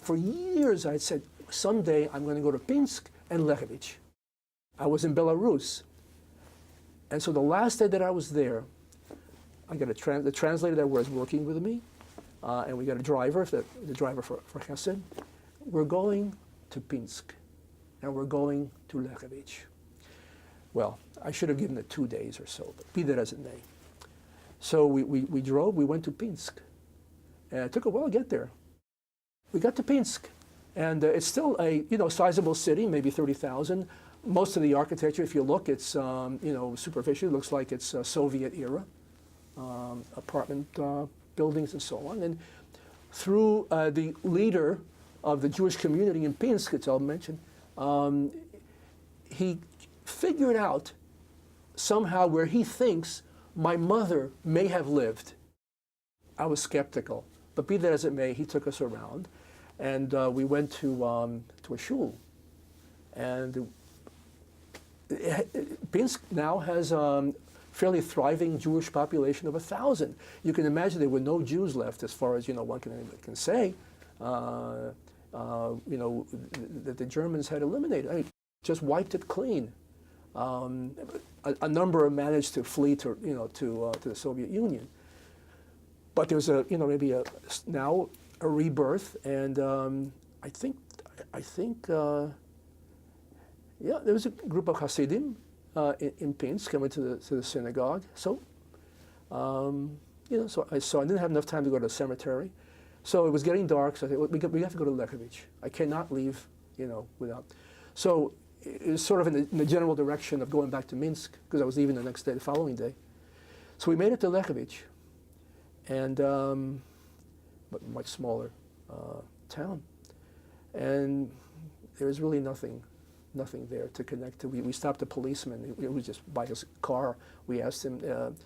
For years I said, someday I'm going to go to Pinsk and Lechevitch. I was in Belarus. And so the last day that I was there, I got the translator that was working with me, and we got a driver, the driver for Chesed. We're going to Pinsk, and we're going to Lechevitch. Well, I should have given it 2 days or so, but be that as it may. So we drove, we went to Pinsk. And it took a while to get there. We got to Pinsk, and it's still a sizable city, maybe 30,000. Most of the architecture, if you look, it's superficially looks like it's Soviet era, apartment buildings and so on. And through the leader of the Jewish community in Pinsk, it's all mentioned, he figured out somehow where he thinks my mother may have lived. I was skeptical, but be that as it may, he took us around, and we went to a shul. And Pinsk now has a fairly thriving Jewish population of 1,000. You can imagine there were no Jews left, as far as one can say. That the Germans had eliminated, just wiped it clean. A number managed to flee to the Soviet Union. But there's now a rebirth, and I think there was a group of Hasidim in Pinsk coming to the synagogue. So so I didn't have enough time to go to the cemetery. So it was getting dark. So I said, well, we have to go to Lechevitch. I cannot leave without. So it was sort of in the general direction of going back to Minsk, because I was leaving the next day, the following day. So we made it to Lechevitch, and but much smaller town, and there was really nothing there to connect to. We stopped a policeman. It was just by his car. We asked him.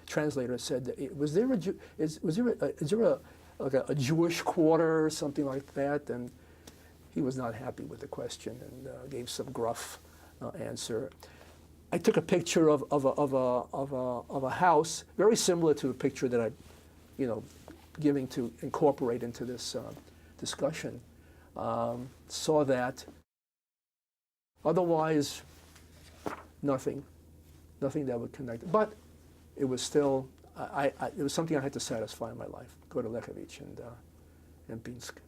Translator said, "Was there a Jewish quarter or something like that?" And he was not happy with the question and gave some gruff answer. I took a picture of a house very similar to a picture that I, giving to incorporate into this discussion. Saw that. Otherwise, nothing that would connect. But it was still, it was something I had to satisfy in my life. Go to Lechevitch and Pinsk.